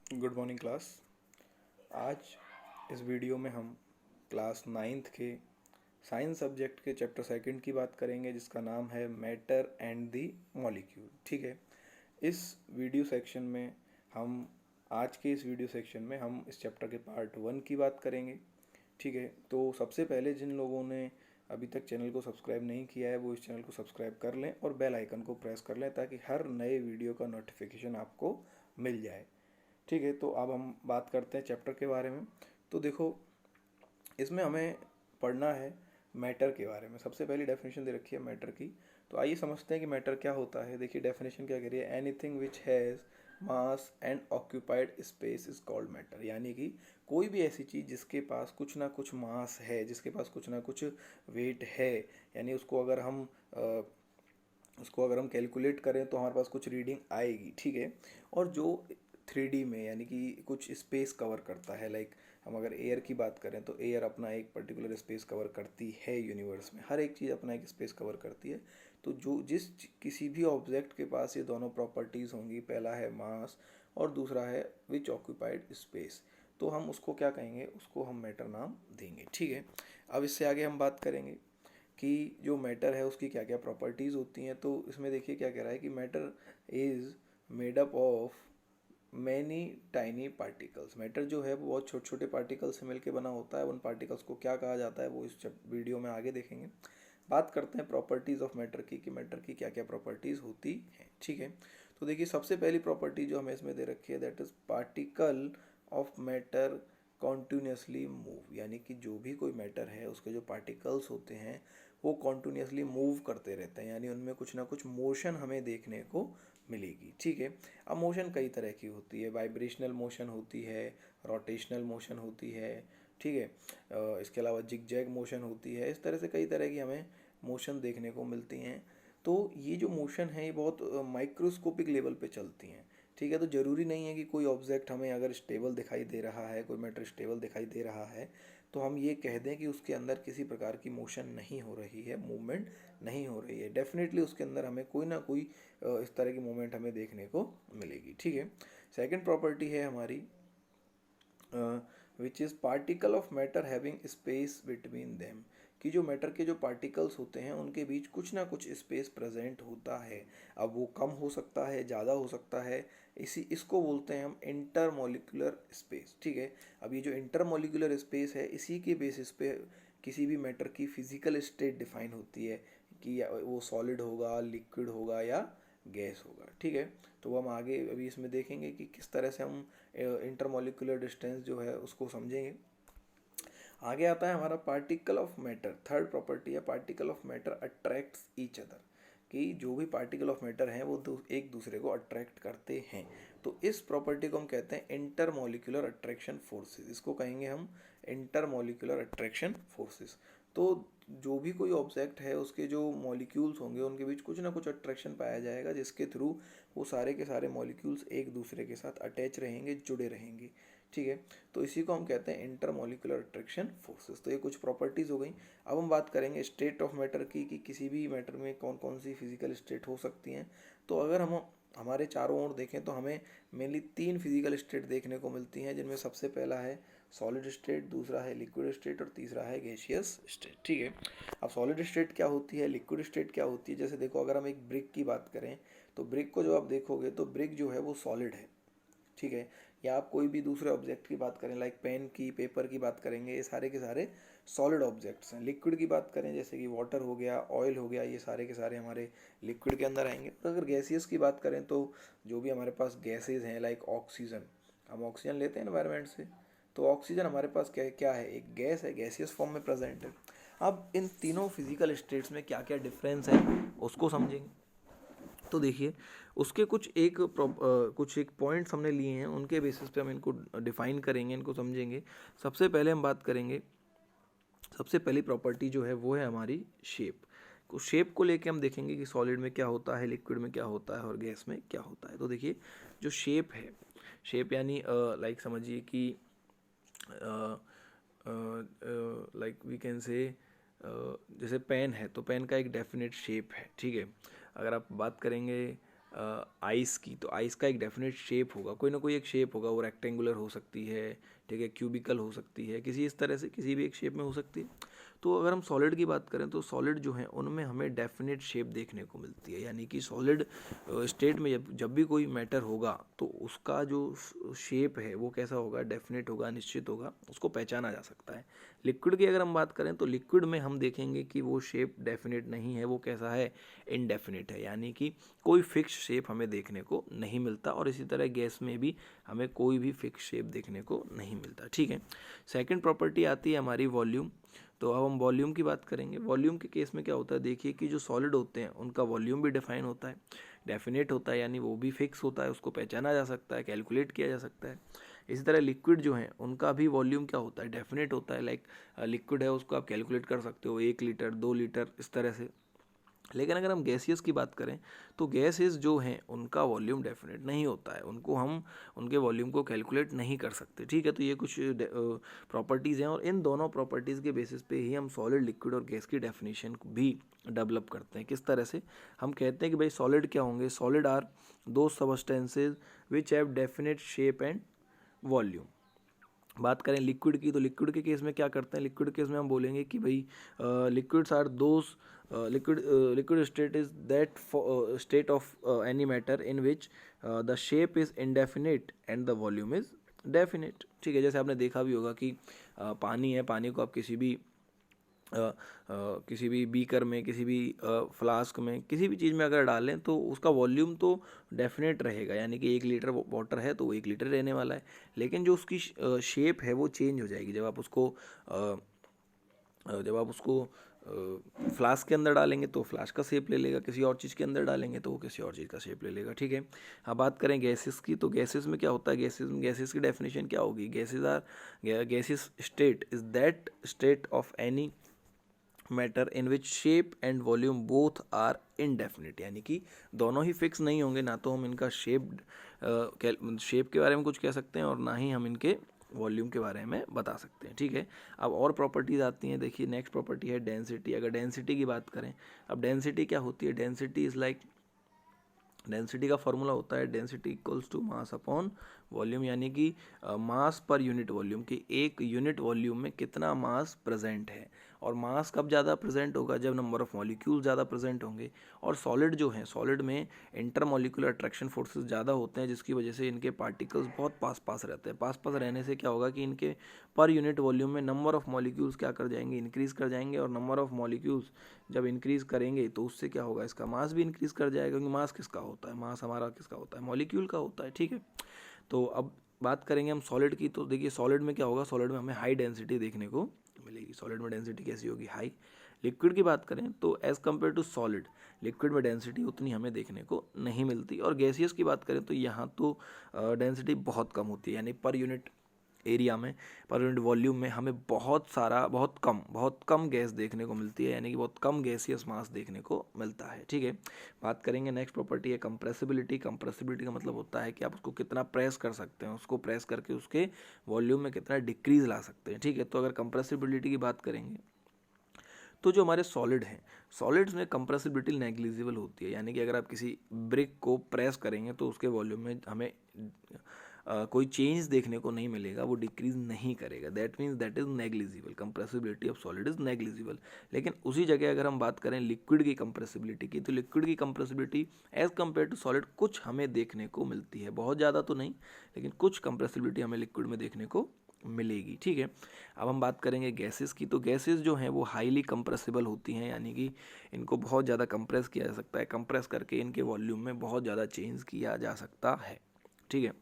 Good morning class. आज इस video में हम क्लास नाइन्थ के साइंस सब्जेक्ट के चैप्टर सेकंड की बात करेंगे, जिसका नाम है मैटर एंड दी मॉलिक्यूल। ठीक है। इस वीडियो सेक्शन में हम आज के इस वीडियो सेक्शन में हम इस चैप्टर के पार्ट वन की बात करेंगे। ठीक है। तो सबसे पहले जिन लोगों ने अभी तक चैनल को सब्सक्राइब नहीं किया है वो इस चैनल को सब्सक्राइब कर लें और बेल आइकन को प्रेस कर लें, ताकि हर नए वीडियो का नोटिफिकेशन आपको मिल जाए। ठीक है। तो अब हम बात करते हैं चैप्टर के बारे में। तो देखो, इसमें हमें पढ़ना है मैटर के बारे में। सबसे पहली डेफिनेशन दे रखी है मैटर की। तो आइए समझते हैं कि मैटर क्या होता है। देखिए डेफिनेशन क्या कह रही है, anything which has mass and occupied space is called matter. यानी कि कोई भी ऐसी चीज़ जिसके पास कुछ ना कुछ मास है, जिसके पास कुछ ना कुछ वेट है, यानी उसको अगर हम कैलकुलेट करें तो हमारे पास कुछ रीडिंग आएगी। ठीक है। और जो 3D में यानी कि कुछ स्पेस कवर करता है, लाइक हम अगर एयर की बात करें तो एयर अपना एक पर्टिकुलर स्पेस कवर करती है यूनिवर्स में। हर एक चीज़ अपना एक स्पेस कवर करती है। तो किसी भी ऑब्जेक्ट के पास ये दोनों प्रॉपर्टीज़ होंगी, पहला है मास और दूसरा है विच ऑक्यूपाइड स्पेस, तो हम उसको क्या कहेंगे, उसको हम मैटर नाम देंगे। ठीक है। अब इससे आगे हम बात करेंगे कि जो मैटर है उसकी क्या क्या प्रॉपर्टीज़ होती हैं। तो इसमें देखिए क्या कह रहा है कि matter is made up of many tiny particles. Matter जो है वो बहुत छोटे छोटे पार्टिकल से मिलकर बना होता है। उन पार्टिकल्स को क्या कहा जाता है वो इस वीडियो में आगे देखेंगे। बात करते हैं प्रॉपर्टीज़ ऑफ मैटर की, कि मैटर की क्या क्या प्रॉपर्टीज़ होती हैं। ठीक है। तो देखिए सबसे पहली प्रॉपर्टी जो हमें इसमें दे रखी है, that is particle of matter continuously move. यानी कि जो भी कोई मैटर है उसके जो पार्टिकल्स होते हैं वो कॉन्टिन्यूसली मूव करते रहते हैं, यानी उनमें कुछ ना कुछ मोशन हमें देखने को मिलेगी। ठीक है। अब मोशन कई तरह की होती है, वाइब्रेशनल मोशन होती है, रोटेशनल मोशन होती है। ठीक है। इसके अलावा जिग जैग मोशन होती है। इस तरह से कई तरह की हमें मोशन देखने को मिलती हैं। तो ये जो मोशन है ये बहुत माइक्रोस्कोपिक लेवल पे चलती हैं। ठीक है। तो ज़रूरी नहीं है कि कोई ऑब्जेक्ट हमें अगर स्टेबल दिखाई दे रहा है, कोई मैटर स्टेबल दिखाई दे रहा है, तो हम ये कह दें कि उसके अंदर किसी प्रकार की मोशन नहीं हो रही है, मूवमेंट नहीं हो रही है। डेफिनेटली उसके अंदर हमें कोई ना कोई इस तरह की मूवमेंट हमें देखने को मिलेगी। ठीक है। सेकंड प्रॉपर्टी है हमारी which is particle of matter having space between them. कि जो मैटर के जो पार्टिकल्स होते हैं उनके बीच कुछ ना कुछ स्पेस प्रेजेंट होता है। अब वो कम हो सकता है, ज़्यादा हो सकता है। इसको बोलते हैं हम इंटरमोलिकुलर स्पेस। ठीक है। अब ये जो इंटरमोलिकुलर स्पेस है इसी के बेसिस पे किसी भी मैटर की फिजिकल स्टेट डिफाइन होती है, कि वो सॉलिड होगा, लिक्विड होगा या गैस होगा। ठीक है। तो वो हम आगे अभी इसमें देखेंगे कि किस तरह से हम इंटरमोलिकुलर डिस्टेंस जो है उसको समझेंगे। आगे आता है हमारा particle of matter. Third property है particle of matter attracts each other. कि जो भी पार्टिकल ऑफ मैटर हैं वो एक दूसरे को अट्रैक्ट करते हैं। तो इस प्रॉपर्टी को हम कहते हैं इंटरमोलिकुलर अट्रैक्शन फोर्सेस। इसको कहेंगे हम इंटरमोलिकुलर अट्रैक्शन फोर्सेस। तो जो भी कोई ऑब्जेक्ट है उसके जो मॉलिक्यूल्स होंगे उनके बीच कुछ ना कुछ अट्रैक्शन पाया जाएगा, जिसके थ्रू वो सारे के सारे मॉलिक्यूल्स एक दूसरे के साथ अटैच रहेंगे, जुड़े रहेंगे। ठीक है। तो इसी को हम कहते हैं इंटरमोलिकुलर अट्रैक्शन फोर्सेस। तो ये कुछ प्रॉपर्टीज़ हो गई। अब हम बात करेंगे स्टेट ऑफ मैटर की, कि किसी भी मैटर में कौन कौन सी फिजिकल स्टेट हो सकती हैं। तो अगर हम हमारे चारों ओर देखें तो हमें मेनली 3 फिजिकल स्टेट देखने को मिलती हैं, जिनमें सबसे पहला है सॉलिड स्टेट, दूसरा है लिक्विड स्टेट और तीसरा है गैसियस स्टेट। ठीक है। अब सॉलिड स्टेट क्या होती है, लिक्विड स्टेट क्या होती है, जैसे देखो अगर हम एक ब्रिक की बात करें तो ब्रिक को जब आप देखोगे तो ब्रिक जो है वो सॉलिड है। ठीक है। या आप कोई भी दूसरे ऑब्जेक्ट की बात करें, लाइक पेन की, पेपर की बात करेंगे, ये सारे के सारे सॉलिड ऑब्जेक्ट्स हैं। लिक्विड की बात करें जैसे कि वाटर हो गया, ऑयल हो गया, ये सारे के सारे हमारे लिक्विड के अंदर आएंगे। और अगर गैसियस की बात करें तो जो भी हमारे पास गैसेज हैं, लाइक ऑक्सीजन, हम ऑक्सीजन लेते हैं एनवायरनमेंट से, तो ऑक्सीजन हमारे पास क्या क्या है, एक गैस है, गैसियस फॉर्म में प्रेजेंट है। अब इन तीनों फिजिकल स्टेट्स में क्या क्या डिफरेंस है उसको समझेंगे। तो देखिए उसके कुछ एक पॉइंट्स हमने लिए हैं, उनके बेसिस पे हम इनको डिफाइन करेंगे, इनको समझेंगे। सबसे पहले हम बात करेंगे, सबसे पहली प्रॉपर्टी जो है वो है हमारी शेप। तो शेप को लेके हम देखेंगे कि सॉलिड में क्या होता है, लिक्विड में क्या होता है और गैस में क्या होता है। तो देखिए जो शेप है, शेप यानी लाइक समझिए कि लाइक वी कैन से जैसे पेन है तो पेन का एक डेफिनेट शेप है। ठीक है। अगर आप बात करेंगे आइस की, तो आइस का एक डेफिनेट शेप होगा, कोई ना कोई एक शेप होगा, वो रेक्टेंगुलर हो सकती है, ठीक है, क्यूबिकल हो सकती है, किसी इस तरह से किसी भी एक शेप में हो सकती है। तो अगर हम सॉलिड की बात करें तो सॉलिड जो है उनमें हमें डेफिनेट शेप देखने को मिलती है, यानी कि सॉलिड स्टेट में जब भी कोई मैटर होगा तो उसका जो शेप है वो कैसा होगा, डेफिनेट होगा, निश्चित होगा, उसको पहचाना जा सकता है। लिक्विड की अगर हम बात करें तो लिक्विड में हम देखेंगे कि वो शेप डेफिनेट नहीं है, वो कैसा है, इनडेफिनेट है, यानी कि कोई फिक्स शेप हमें देखने को नहीं मिलता। और इसी तरह गैस में भी हमें कोई भी फिक्स शेप देखने को नहीं मिलता, ठीक है। सेकंड प्रॉपर्टी आती है हमारी वॉल्यूम। तो अब हम वॉल्यूम की बात करेंगे। वॉल्यूम के केस में क्या होता है, देखिए कि जो सॉलिड होते हैं उनका वॉल्यूम भी डिफाइन होता है, डेफिनेट होता है, यानी वो भी फिक्स होता है, उसको पहचाना जा सकता है, कैलकुलेट किया जा सकता है। इसी तरह लिक्विड जो है उनका भी वॉल्यूम क्या होता है, डेफिनेट होता है। लाइक लिक्विड है उसको आप कैलकुलेट कर सकते हो, 1 लीटर 2 लीटर इस तरह से। लेकिन अगर हम गैसियस की बात करें तो गैसेस जो हैं उनका वॉल्यूम डेफिनेट नहीं होता है, उनको हम उनके वॉल्यूम को कैलकुलेट नहीं कर सकते, ठीक है। तो ये कुछ प्रॉपर्टीज़ हैं और इन दोनों प्रॉपर्टीज़ के बेसिस पे ही हम सॉलिड, लिक्विड और गैस की डेफिनेशन भी डेवलप करते हैं। किस तरह से, हम कहते हैं कि भाई सॉलिड क्या होंगे, सॉलिड आर दो substances which have definite shape and volume. बात करें लिक्विड की तो लिक्विड के केस में क्या करते हैं, लिक्विड केस में हम बोलेंगे कि भाई liquids are those liquid state is that state of any matter in which the shape is indefinite and the volume is definite, ठीक है। जैसे आपने देखा भी होगा कि पानी है, पानी को आप किसी भी बीकर में, किसी भी फ्लास्क में, किसी भी चीज़ में अगर डालें तो उसका वॉल्यूम तो डेफिनेट रहेगा, यानी कि 1 लीटर वाटर है तो वो 1 लीटर रहने वाला है। लेकिन जो उसकी शेप है वो चेंज हो जाएगी जब आप उसको फ्लास्क के अंदर डालेंगे तो फ्लास्क का शेप ले लेगा, किसी और चीज़ के अंदर डालेंगे तो वो किसी और चीज़ का शेप ले लेगा, ठीक है। अब बात करें गैसेस की तो गैसेस में क्या होता है, गैसेस की डेफिनेशन क्या होगी, gases state is that state of any matter in which shape and volume both are indefinite, यानी कि दोनों ही फिक्स नहीं होंगे, ना तो हम इनका शेप के बारे में कुछ कह सकते हैं और ना ही हम इनके वॉल्यूम के बारे में बता सकते हैं, ठीक है। अब और प्रॉपर्टीज आती हैं, देखिए नेक्स्ट प्रॉपर्टी है डेंसिटी। अगर डेंसिटी की बात करें, अब डेंसिटी क्या होती है, डेंसिटी इज लाइक, डेंसिटी का फॉर्मूला होता है density equals to mass upon volume, यानी कि मास पर यूनिट वॉल्यूम, की एक यूनिट वॉल्यूम में कितना मास प्रेजेंट है। और मास कब ज़्यादा प्रेजेंट होगा, जब नंबर ऑफ मॉलिक्यूल ज़्यादा प्रेजेंट होंगे। और सॉलिड जो हैं, सॉलिड में इंटरमॉलिक्यूलर अट्रैक्शन फोर्सेस ज़्यादा होते हैं, जिसकी वजह से इनके पार्टिकल्स बहुत पास पास रहते हैं। पास पास रहने से क्या होगा कि इनके पर यूनिट वॉल्यूम में नंबर ऑफ मॉलिक्यूल्स क्या कर जाएंगे, इंक्रीज़ कर जाएंगे। और नंबर ऑफ मॉलिक्यूल्स जब इंक्रीज़ करेंगे तो उससे क्या होगा, इसका मास भी इंक्रीज़ कर जाएगा, क्योंकि मास किसका होता है, मास हमारा किसका होता है, मॉलिक्यूल का होता है, ठीक है। तो अब बात करेंगे हम सॉलिड की, तो देखिए सॉलिड में क्या होगा, सॉलिड में हमें हाई डेंसिटी देखने को मिलेगी। सॉलिड में डेंसिटी कैसी होगी, हाई। लिक्विड की बात करें तो as compare to solid, liquid में डेंसिटी उतनी हमें देखने को नहीं मिलती। और गैसियस की बात करें तो यहाँ तो डेंसिटी बहुत कम होती है, यानी पर यूनिट एरिया में, पर यूनिट वॉल्यूम में हमें बहुत कम गैस देखने को मिलती है, यानी कि बहुत कम गैसियस मास देखने को मिलता है, ठीक है। बात करेंगे नेक्स्ट प्रॉपर्टी है कंप्रेसिबिलिटी। कंप्रेसिबिलिटी का मतलब होता है कि आप उसको कितना प्रेस कर सकते हैं, उसको प्रेस करके उसके वॉल्यूम में कितना डिक्रीज ला सकते हैं, ठीक है। तो अगर कंप्रेसिबिलिटी की बात करेंगे तो जो हमारे सॉलिड हैं, सॉलिड्स में कंप्रेसिबिलिटी नेग्लिजिबल होती है, यानी कि अगर आप किसी ब्रिक को प्रेस करेंगे तो उसके वॉल्यूम में हमें कोई चेंज देखने को नहीं मिलेगा, वो डिक्रीज नहीं करेगा। That means that is negligible, compressibility of solid is negligible. लेकिन उसी जगह अगर हम बात करें लिक्विड की कंप्रेसिबिलिटी की, तो लिक्विड की compressibility as compare to solid कुछ हमें देखने को मिलती है, बहुत ज़्यादा तो नहीं, लेकिन कुछ कंप्रेसिबिलिटी हमें लिक्विड में देखने को मिलेगी, ठीक है। अब हम बात करेंगे गैसेस की, तो गैसेस जो हैं वो हाईली कंप्रेसिबल होती हैं, यानी कि इनको बहुत ज़्यादा कंप्रेस किया जा सकता है, कंप्रेस करके इनके वॉल्यूम में बहुत ज़्यादा चेंज किया जा सकता है, ठीक है।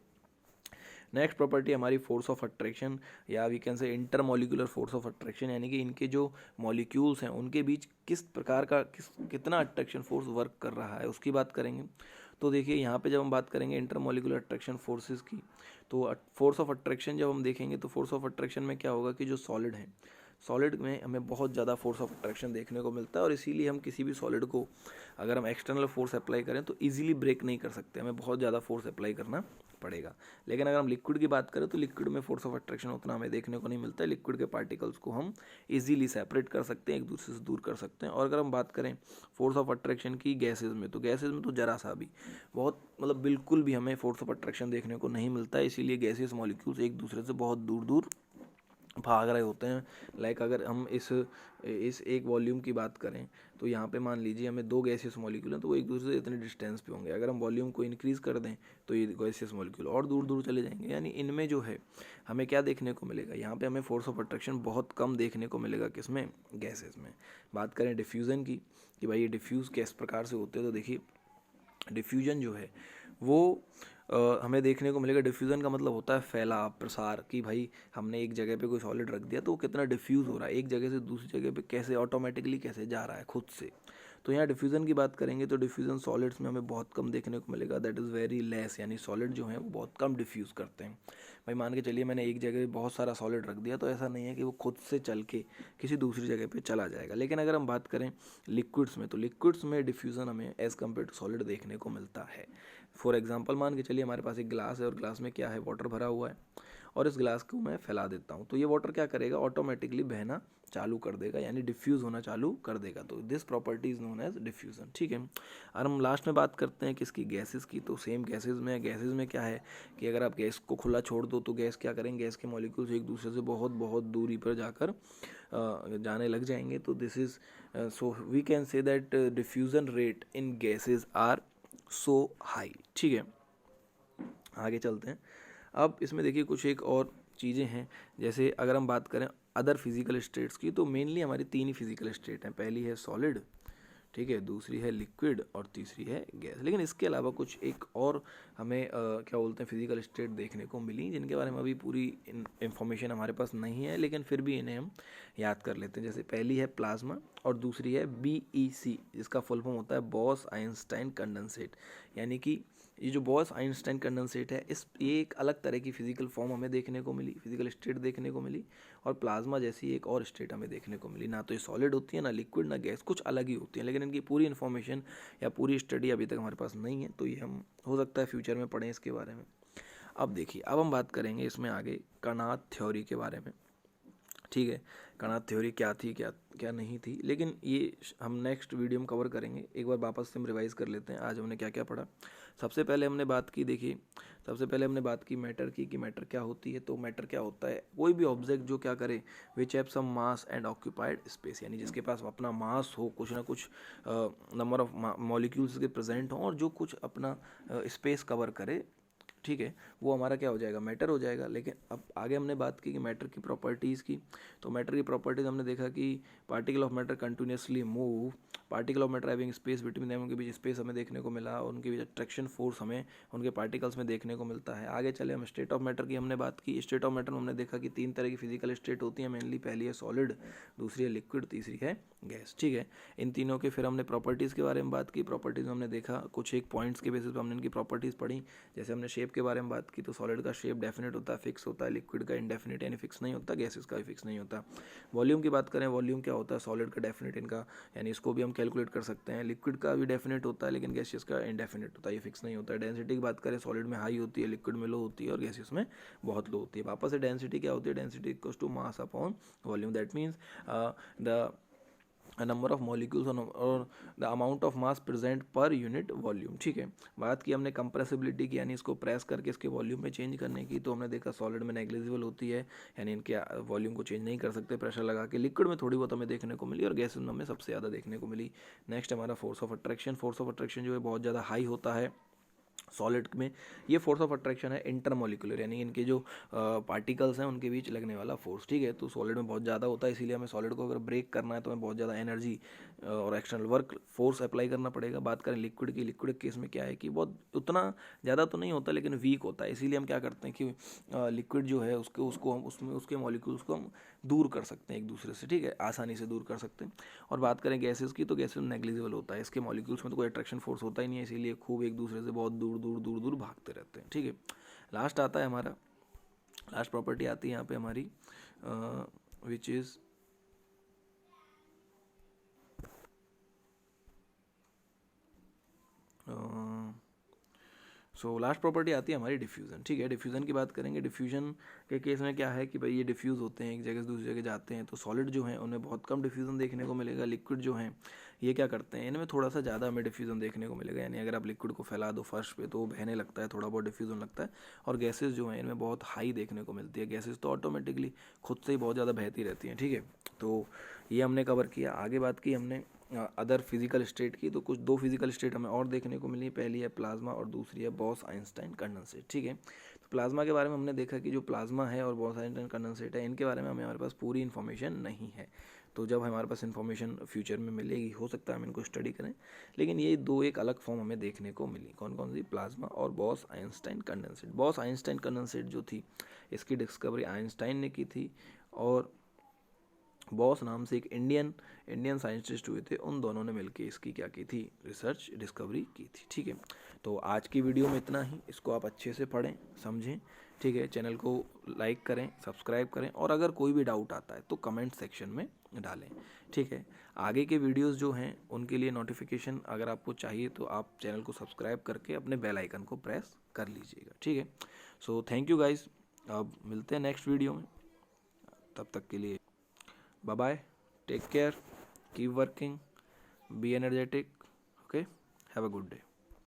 नेक्स्ट प्रॉपर्टी हमारी फोर्स ऑफ अट्रैक्शन, या we can say intermolecular force of attraction, यानी कि इनके जो मॉलिक्यूल्स हैं उनके बीच किस प्रकार का कितना अट्रैक्शन फोर्स वर्क कर रहा है, उसकी बात करेंगे। तो देखिए यहाँ पे जब हम बात करेंगे इंटरमॉलिक्यूलर अट्रैक्शन फोर्सेस की, तो फोर्स ऑफ अट्रैक्शन जब हम देखेंगे तो फोर्स ऑफ अट्रैक्शन में क्या होगा कि जो सॉलिड है, सॉलिड में हमें बहुत ज़्यादा फोर्स ऑफ अट्रैक्शन देखने को मिलता है। और इसीलिए हम किसी भी सॉलिड को अगर हम एक्सटर्नल फोर्स अप्लाई करें तो इजीली ब्रेक नहीं कर सकते, हमें बहुत ज़्यादा फोर्स अप्लाई करना पड़ेगा। लेकिन अगर हम लिक्विड की बात करें तो लिक्विड में फोर्स ऑफ अट्रैक्शन उतना हमें देखने को नहीं मिलता है। लिक्विड के पार्टिकल्स को हम इजीली सेपरेट कर सकते हैं, एक दूसरे से दूर कर सकते हैं। और अगर हम बात करें फोर्स ऑफ अट्रैक्शन की गैसेज में, तो गैसेज में तो जरा सा भी, बहुत मतलब बिल्कुल भी हमें फोर्स ऑफ अट्रैक्शन देखने को नहीं मिलता है। इसीलिए गैसेज मॉलिक्यूल्स एक दूसरे से बहुत दूर दूर भाग रहे होते हैं। लाइक अगर हम इस एक वॉल्यूम की बात करें तो यहाँ पे मान लीजिए हमें दो गैसियस मॉलिक्यूल हैं, तो वो एक दूसरे से इतने डिस्टेंस पे होंगे। अगर हम वॉल्यूम को इंक्रीज़ कर दें तो ये गैसियस मॉलिक्यूल और दूर दूर चले जाएंगे। यानी इनमें जो है हमें क्या देखने को मिलेगा, यहाँ पे हमें फोर्स ऑफ अट्रैक्शन बहुत कम देखने को मिलेगा। किसमें? गैसेस में। बात करें डिफ्यूज़न की कि भाई ये डिफ्यूज़ किस प्रकार से होते हैं, तो देखिए डिफ्यूजन जो है वो हमें देखने को मिलेगा। डिफ्यूज़न का मतलब होता है फैलाव, प्रसार, कि भाई हमने एक जगह पे कोई सॉलिड रख दिया तो वो कितना डिफ्यूज़ हो रहा है, एक जगह से दूसरी जगह पे कैसे ऑटोमेटिकली कैसे जा रहा है खुद से। तो यहाँ डिफ्यूज़न की बात करेंगे तो डिफ्यूज़न सॉलिड्स में हमें बहुत कम देखने को मिलेगा, दैट इज़ वेरी लेस। यानी सॉलिड जो है वो बहुत कम डिफ्यूज़ करते हैं। भाई मान के चलिए मैंने एक जगह बहुत सारा सॉलिड रख दिया, तो ऐसा नहीं है कि वो खुद से चल के किसी दूसरी जगह पे चला जाएगा। लेकिन अगर हम बात करें लिक्विड्स में, तो लिक्विड्स में डिफ्यूज़न हमें एज़ कम्पेयर टू सॉलिड देखने को मिलता है। फॉर एग्जांपल मान के चलिए हमारे पास एक ग्लास है और ग्लास में क्या है, वाटर भरा हुआ है, और इस ग्लास को मैं फैला देता हूँ, तो ये वाटर क्या करेगा, ऑटोमेटिकली बहना चालू कर देगा, यानी डिफ्यूज़ होना चालू कर देगा। तो this property is known as diffusion. ठीक है। और हम लास्ट में बात करते हैं किसकी, गैसेस की। तो सेम गैसेस में क्या है कि अगर आप गैस को खुला छोड़ दो तो गैस क्या करेंगे, गैस के मॉलिक्यूल्स एक दूसरे से बहुत बहुत दूरी पर जाकर जाने लग जाएंगे। तो this is so we can say that diffusion rate in gases are so high. ठीक है, आगे चलते हैं। अब इसमें देखिए कुछ एक और चीज़ें हैं, जैसे अगर हम बात करें अदर फिजिकल स्टेट्स की, तो मेनली हमारी तीन ही फिजिकल स्टेट हैं। पहली है सॉलिड, ठीक है, दूसरी है लिक्विड और तीसरी है गैस। लेकिन इसके अलावा कुछ एक और हमें क्या बोलते हैं फिजिकल स्टेट देखने को मिली, जिनके बारे में अभी पूरी इंफॉर्मेशन हमारे पास नहीं है, लेकिन फिर भी इन्हें हम याद कर लेते हैं। जैसे पहली है प्लाज्मा और दूसरी है BEC, जिसका फुल फॉर्म होता है बॉस आइंस्टाइन कंडेंसेट। यानी कि ये जो बॉस आइंस्टाइन कंडेंसेट है, ये एक अलग तरह की फिजिकल फॉर्म हमें देखने को मिली, फिजिकल स्टेट देखने को मिली। और प्लाज्मा जैसी एक और स्टेट हमें देखने को मिली। ना तो ये सॉलिड होती है, ना लिक्विड, ना गैस, कुछ अलग ही होती है। लेकिन इनकी पूरी इन्फॉर्मेशन या पूरी स्टडी अभी तक हमारे पास नहीं है, तो ये हम हो सकता है फ्यूचर में पढ़ें इसके बारे में। अब देखिए, अब हम बात करेंगे इसमें आगे कर्नाड थ्योरी के बारे में। ठीक है, कर्नाड थ्योरी क्या थी, क्या क्या नहीं थी, लेकिन ये हम नेक्स्ट वीडियो में कवर करेंगे। एक बार वापस से हम रिवाइज कर लेते हैं आज हमने क्या क्या पढ़ा। सबसे पहले हमने बात की, देखिए सबसे पहले हमने बात की मैटर की, कि मैटर क्या होती है। तो मैटर क्या होता है, कोई भी ऑब्जेक्ट जो क्या करे, which have some mass and occupied space, यानी जिसके पास अपना मास हो, कुछ ना कुछ नंबर ऑफ मॉलिक्यूल्स के प्रेजेंट हो, और जो कुछ अपना स्पेस कवर करे, ठीक है, वो हमारा क्या हो जाएगा, मैटर हो जाएगा। लेकिन अब आगे हमने बात की कि मैटर की प्रॉपर्टीज़ की। तो मैटर की प्रॉपर्टीज़ हमने देखा कि particle of matter continuously move, particle of matter having space between them, उनके बीच स्पेस हमें देखने को मिला, उनके बीच अट्रैक्शन फोर्स हमें उनके पार्टिकल्स में देखने को मिलता है। आगे चले, हम स्टेट ऑफ मैटर की हमने बात की। स्टेट ऑफ मैटर में हमने देखा कि तीन तरह की फिजिकल स्टेट होती है मेनली, पहली है सॉलिड, दूसरी है लिक्विड, तीसरी है गैस। ठीक है, इन तीनों के फिर हमने प्रॉपर्टीज़ के बारे में बात की। प्रॉपर्टीज़ में हमने देखा कुछ एक पॉइंट्स के बेसिस पर हमने इनकी प्रॉपर्टीज़ पढ़ी। जैसे हमने शेप के बारे में बात की, तो सॉलिड का शेप डेफिनेट होता है, फिक्स होता है, लिक्विड का इनडेफिनेट यानी फिक्स नहीं होता, गैसेस का भी फिक्स नहीं होता। वॉल्यूम की बात करें, वॉल्यूम क्या होता है, सॉलिड का डेफिनेट इनका, यानी इसको भी हम कैलकुलेट कर सकते हैं। लिक्विड का भी डेफिनेट होता है, लेकिन गैसेस का इनडेफिनेट होता है, ये फिक्स नहीं होता है। डेंसिटी की बात करें, सॉलिड में हाई होती है, लिक्विड में लो होती है, और गैसेस में बहुत लो होती है। वापस से डेंसिटी क्या होती है, density equals to mass upon volume, that means the number of molecules और the amount of mass present per unit volume. ठीक है, बात की हमने कंप्रेसिबिलिटी की, यानी इसको प्रेस करके इसके वॉल्यूम में चेंज करने की। तो हमने देखा सॉलिड में नेग्लिजिबल होती है, यानी इनके वॉल्यूम को चेंज नहीं कर सकते प्रेशर लगा के। लिक्विड में थोड़ी बहुत हमें देखने को मिली, और गैसेस में हमें सबसे ज़्यादा देखने को मिली। नेक्स्ट हमारा force of attraction. Force of attraction जो है बहुत ज़्यादा हाई होता है सॉलिड में। ये फोर्स ऑफ अट्रैक्शन है इंटरमोलिकुलर, यानी इनके जो पार्टिकल्स हैं उनके बीच लगने वाला फोर्स। ठीक है, तो सॉलिड में बहुत ज़्यादा होता है, इसीलिए हमें सॉलिड को अगर ब्रेक करना है तो हमें बहुत ज़्यादा एनर्जी और एक्सटर्नल वर्क फोर्स अप्लाई करना पड़ेगा। बात करें लिक्विड की, लिक्विड केस में क्या है कि बहुत उतना ज़्यादा तो नहीं होता, लेकिन वीक होता है। इसीलिए हम क्या करते हैं कि लिक्विड जो है उसको हम उसमें उसके मॉलिक्यूल्स को हम दूर कर सकते हैं एक दूसरे से, ठीक है, आसानी से दूर कर सकते हैं। और बात करें गैसेस की, तो गैसेस नेग्लिजिबल होता है, इसके मॉलिक्यूल्स में तो कोई अट्रैक्शन फोर्स होता ही नहीं है, इसीलिए खूब एक दूसरे से बहुत दूर दूर दूर दूर भागते रहते हैं। ठीक है, लास्ट आता है हमारा, लास्ट प्रॉपर्टी आती है यहाँ पे हमारी, which is so last property आती है हमारी डिफ्यूज़न। ठीक है, डिफ्यूज़न की बात करेंगे। डिफ्यूज़न के केस में क्या है कि भाई ये डिफ्यूज़ होते हैं, एक जगह से दूसरी जगह जाते हैं, तो सॉलिड जो है उनमें बहुत कम डिफ्यूज़न देखने को मिलेगा। लिक्विड जो हैं ये क्या करते हैं, इनमें थोड़ा सा ज़्यादा हमें डिफ्यूज़न देखने को मिलेगा। यानी अगर आप लिक्विड को फैला दो फर्श पे तो वो बहने लगता है, थोड़ा बहुत डिफ्यूज़न लगता है। और गैसेज जो हैं इनमें बहुत हाई देखने को मिलती है। गैसेज तो ऑटोमेटिकली खुद से ही बहुत ज़्यादा बहती रहती हैं। ठीक है, तो ये हमने कवर किया। आगे बात की हमने अदर फिजिकल स्टेट की, तो कुछ 2 फिजिकल स्टेट हमें और देखने को मिली। पहली है प्लाज्मा और दूसरी है बॉस आइंस्टाइन कंडेंसेट। ठीक है, तो प्लाज्मा के बारे में हमने देखा कि जो प्लाज्मा है और बॉस आइंस्टाइन कंडेंसेट है, इनके बारे में हमारे पास पूरी इन्फॉर्मेशन नहीं है। तो जब हमारे पास इन्फॉर्मेशन फ्यूचर में मिलेगी, हो सकता है हम इनको स्टडी करें। लेकिन ये 2 एक अलग फॉर्म हमें देखने को मिली। कौन कौन सी? प्लाज्मा और boss Einstein condensate. Boss Einstein condensate जो थी, इसकी डिस्कवरी आइंस्टाइन ने की थी, और बॉस नाम से एक इंडियन साइंटिस्ट हुए थे, उन दोनों ने मिलकर इसकी क्या की थी? रिसर्च डिस्कवरी की थी। ठीक है, तो आज की वीडियो में इतना ही। इसको आप अच्छे से पढ़ें, समझें। ठीक है, चैनल को लाइक करें, सब्सक्राइब करें, और अगर कोई भी डाउट आता है तो कमेंट सेक्शन में डालें। ठीक है, आगे के वीडियोस जो हैं उनके लिए नोटिफिकेशन अगर आपको चाहिए तो आप चैनल को सब्सक्राइब करके अपने बेल आइकन को प्रेस कर लीजिएगा। ठीक है, सो थैंक यू गाइस। अब मिलते हैं नेक्स्ट वीडियो में, तब तक के लिए bye bye, take care, keep working, be energetic. Okay, have a good day.